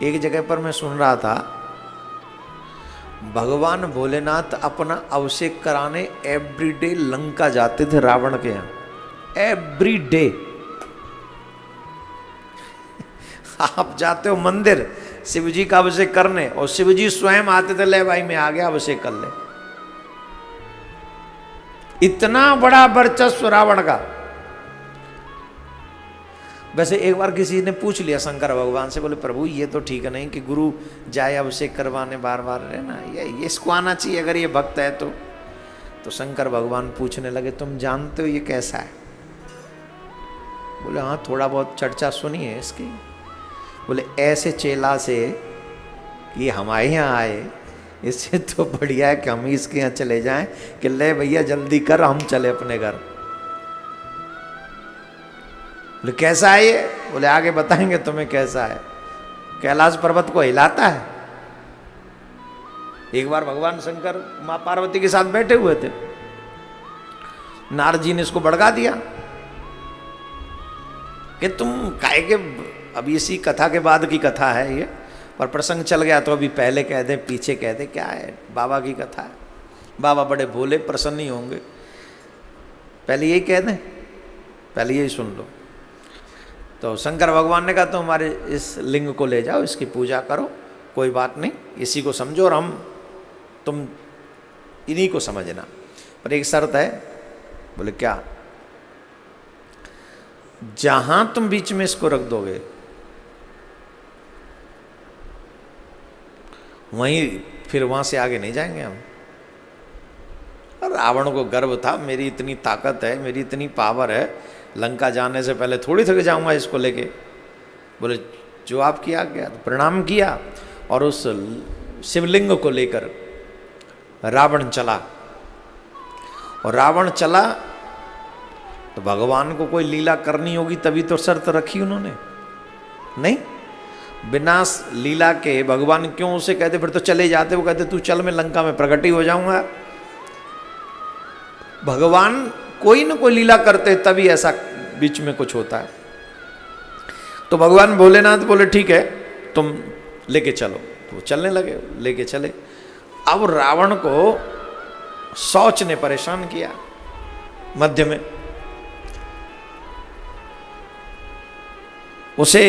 एक जगह पर मैं सुन रहा था, भगवान भोलेनाथ अपना अभिषेक कराने एवरीडे लंका जाते थे रावण के यहाँ, एवरीडे। आप जाते हो मंदिर शिव जी का अभिषेक करने और शिव जी स्वयं आते थे, ले भाई मैं आ गया अभिषेक कर ले। इतना बड़ा वर्चस्व रावण का। वैसे एक बार किसी ने पूछ लिया शंकर भगवान से, बोले प्रभु ये तो ठीक है नहीं कि गुरु जाए अभिषेक करवाने बार बार, है ना, ये इसको आना चाहिए अगर ये भक्त है तो शंकर भगवान पूछने लगे, तुम जानते हो ये कैसा है? बोले हाँ थोड़ा बहुत चर्चा सुनी है इसकी। बोले ऐसे चेला से ये हमारे यहाँ आए, इससे तो बढ़िया है कि हम इसके यहाँ चले जाएं कि ले भैया जल्दी कर हम चले अपने घर। बोले कैसा है ये? बोले आगे बताएंगे तुम्हें कैसा है। कैलाश पर्वत को हिलाता है। एक बार भगवान शंकर माँ पार्वती के साथ बैठे हुए थे, नारद जी ने इसको भड़का दिया कि तुम काहे के, अभी इसी कथा के बाद की कथा है ये, पर प्रसंग चल गया तो अभी पहले कह दे पीछे कह दे, क्या है, बाबा की कथा है, बाबा बड़े भोले प्रसन्न ही होंगे, पहले यही कह दें, पहले यही सुन लो। तो शंकर भगवान ने कहा तुम हमारे इस लिंग को ले जाओ, इसकी पूजा करो, कोई बात नहीं, इसी को समझो और तुम इन्हीं को समझना, पर एक शर्त है। बोले क्या? जहां तुम बीच में इसको रख दोगे वहीं फिर वहां से आगे नहीं जाएंगे हम। और रावण को गर्व था, मेरी इतनी ताकत है, मेरी इतनी पावर है, लंका जाने से पहले थोड़ी थक जाऊंगा इसको लेके। बोले जो आप किया गया, तो प्रणाम किया और उस शिवलिंग को लेकर रावण चला। और रावण चला तो भगवान को कोई लीला करनी होगी तभी तो शर्त रखी उन्होंने, नहीं बिना लीला के भगवान क्यों उसे कहते, फिर तो चले जाते, वो कहते तू चल मैं लंका में प्रकट ही हो जाऊंगा। भगवान कोई ना कोई लीला करते तभी ऐसा बीच में कुछ होता है। तो भगवान भोलेनाथ बोले ठीक है तुम लेके चलो, तो चलने लगे, लेके चले। अब रावण को शौच ने परेशान किया मध्य में, उसे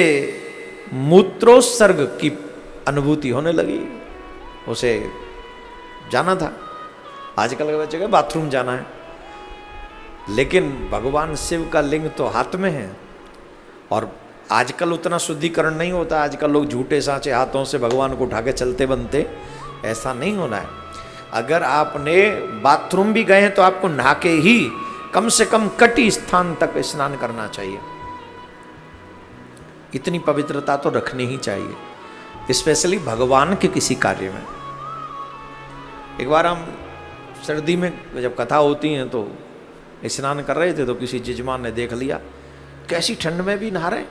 मूत्रोत्सर्ग की अनुभूति होने लगी, उसे जाना था, आजकल के बच्चे के बाथरूम जाना है, लेकिन भगवान शिव का लिंग तो हाथ में है। और आजकल उतना शुद्धिकरण नहीं होता, आजकल लोग झूठे सांचे हाथों से भगवान को उठा के चलते बनते, ऐसा नहीं होना है। अगर आपने बाथरूम भी गए हैं तो आपको नहा के ही कम से कम कटी स्थान तक स्नान करना चाहिए, इतनी पवित्रता तो रखनी ही चाहिए, स्पेशली भगवान के किसी कार्य में। एक बार हम सर्दी में जब कथा होती है तो स्नान कर रहे थे तो किसी जजमान ने देख लिया, कैसी ठंड में भी नहा रहे।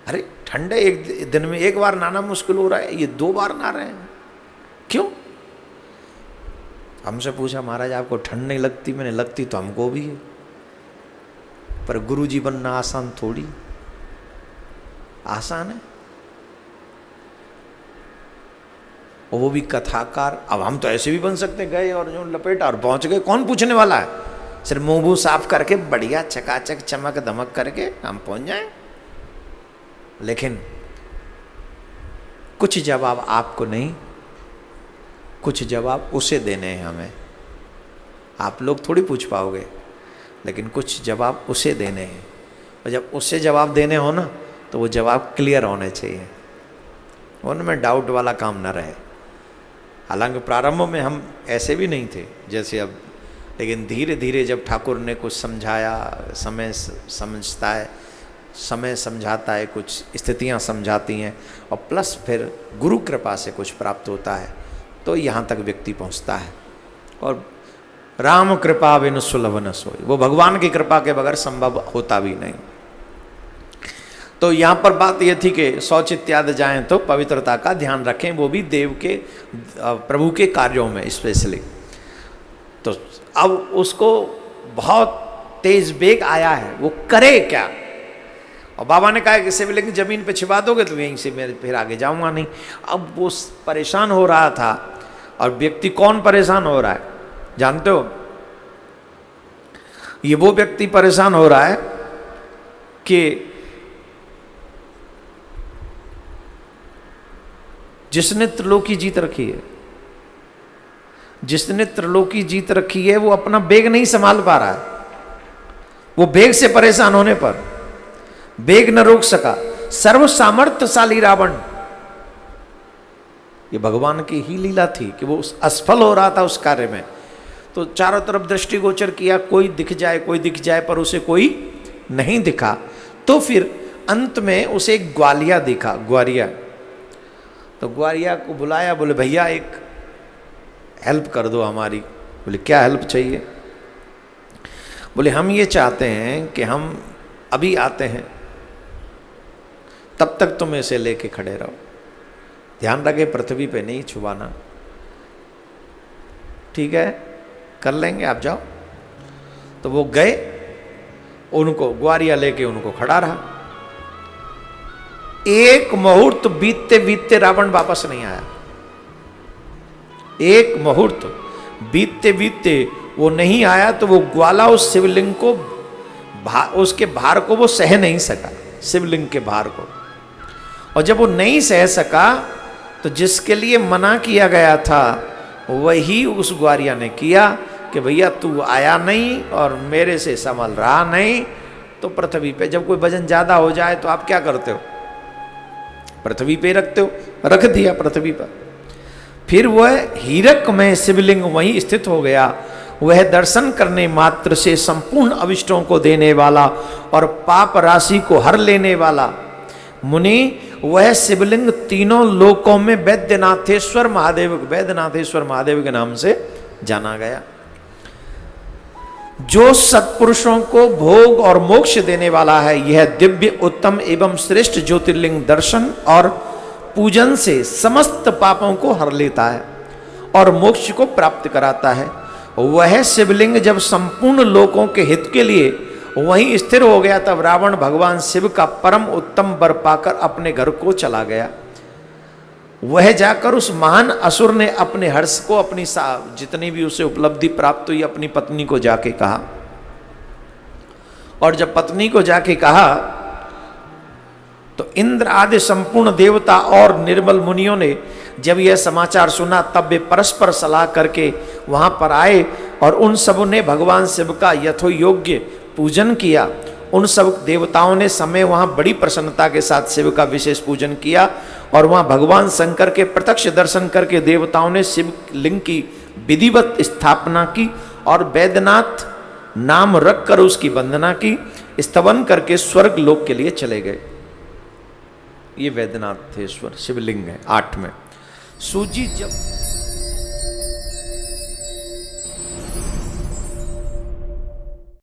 अरे ठंड है, एक दिन में एक बार नहाना मुश्किल हो रहा है, ये 2 बार नहा रहे हैं, क्यों? हमसे पूछा महाराज आपको ठंड नहीं लगती? मैंने लगती तो हमको भी है, पर गुरुजी बनना आसान थोड़ी, आसान है, और वो भी कथाकार। अब हम तो ऐसे भी बन सकते, गए और जो लपेटा और पहुंच गए, कौन पूछने वाला है? सिर्फ मुंह बूह साफ करके बढ़िया चकाचक चमक धमक करके हम पहुंच जाएं। लेकिन कुछ जवाब आपको नहीं, कुछ जवाब उसे देने हैं हमें। आप लोग थोड़ी पूछ पाओगे, लेकिन कुछ जवाब उसे देने हैं, और जब उसे जवाब देने हो ना तो वो जवाब क्लियर होने चाहिए, उनमें डाउट वाला काम ना रहे। हालांकि प्रारंभ में हम ऐसे भी नहीं थे जैसे अब, लेकिन धीरे धीरे जब ठाकुर ने कुछ समझाया, समय समझता है, समय समझाता है, कुछ स्थितियां समझाती हैं, और प्लस फिर गुरु कृपा से कुछ प्राप्त होता है, तो यहाँ तक व्यक्ति पहुँचता है। और राम कृपा बिनु सुलभ न सोई, वो भगवान की कृपा के बगैर संभव होता भी नहीं। तो यहाँ पर बात यह थी कि शौच इत्यादि जाएं तो पवित्रता का ध्यान रखें, वो भी देव के प्रभु के कार्यों में स्पेशली। तो अब उसको बहुत तेज वेग आया है, वो करे क्या? और बाबा ने कहा कि शिवलिंग जमीन पे छिपा दोगे तो यहीं से मैं फिर आगे जाऊंगा नहीं। अब वो परेशान हो रहा था। और व्यक्ति कौन परेशान हो रहा है जानते हो? ये वो व्यक्ति परेशान हो रहा है कि जिसने त्रिलोकी जीत रखी है, जिसने त्रिलोकी जीत रखी है वो अपना बेग नहीं संभाल पा रहा है। वो बेग से परेशान होने पर बेग न रोक सका। सर्व सामर्थ्यशाली रावण, ये भगवान की ही लीला थी कि वो असफल हो रहा था उस कार्य में। तो चारों तरफ दृष्टिगोचर किया, कोई दिख जाए कोई दिख जाए, पर उसे कोई नहीं दिखा। तो फिर अंत में उसे एक ग्वालिया दिखा, ग्वारिया। तो ग्वारिया को बुलाया, बोले भैया एक हेल्प कर दो हमारी। बोले क्या हेल्प चाहिए? बोले हम ये चाहते हैं कि हम अभी आते हैं, तब तक तुम इसे लेके खड़े रहो, ध्यान रखे पृथ्वी पे नहीं छुपाना। ठीक है कर लेंगे, आप जाओ। तो वो गए, उनको ग्वारिया लेके उनको खड़ा रहा। एक मुहूर्त बीतते बीतते रावण वापस नहीं आया। एक मुहूर्त बीतते बीतते वो नहीं आया। तो वो ग्वाला उस शिवलिंग को उसके भार को वो सह नहीं सका, शिवलिंग के भार को। और जब वो नहीं सह सका तो जिसके लिए मना किया गया था वही उस ग्वारिया ने किया कि भैया तू आया नहीं और मेरे से संभल रहा नहीं। तो पृथ्वी पे जब कोई वजन ज्यादा हो जाए तो आप क्या करते हो? पृथ्वी पे रखते हो, रख दिया पृथ्वी पर। फिर वह हीरक में शिवलिंग वहीं स्थित हो गया। वह दर्शन करने मात्र से संपूर्ण अविष्टों को देने वाला और पाप राशि को हर लेने वाला मुनि, वह शिवलिंग तीनों लोकों में वैद्यनाथेश्वर महादेव के नाम से जाना गया। जो सत्पुरुषों को भोग और मोक्ष देने वाला है, यह दिव्य उत्तम एवं श्रेष्ठ ज्योतिर्लिंग दर्शन और पूजन से समस्त पापों को हर लेता है और मोक्ष को प्राप्त कराता है। वह शिवलिंग जब संपूर्ण लोकों के हित के लिए वहीं स्थिर हो गया, तब रावण भगवान शिव का परम उत्तम वर पाकर अपने घर को चला गया। वह जाकर उस महान असुर ने अपने हर्ष को, अपनी जितनी भी उसे उपलब्धि प्राप्त हुई, अपनी पत्नी को जाके कहा। और जब पत्नी को जाके कहा तो इंद्र आदि संपूर्ण देवता और निर्मल मुनियों ने जब यह समाचार सुना, तब वे परस्पर सलाह करके वहां पर आए और उन सब ने भगवान शिव का यथोयोग्य पूजन किया। उन सब देवताओं ने समय वहां बड़ी प्रसन्नता के साथ शिव का विशेष पूजन किया और वहां भगवान शंकर के प्रत्यक्ष दर्शन करके देवताओं ने शिवलिंग की विधिवत स्थापना की और वैद्यनाथ नाम रखकर उसकी वंदना की, स्तवन करके स्वर्ग लोक के लिए चले गए। ये वैद्यनाथेश्वर शिवलिंग है 8 में। सूजी जब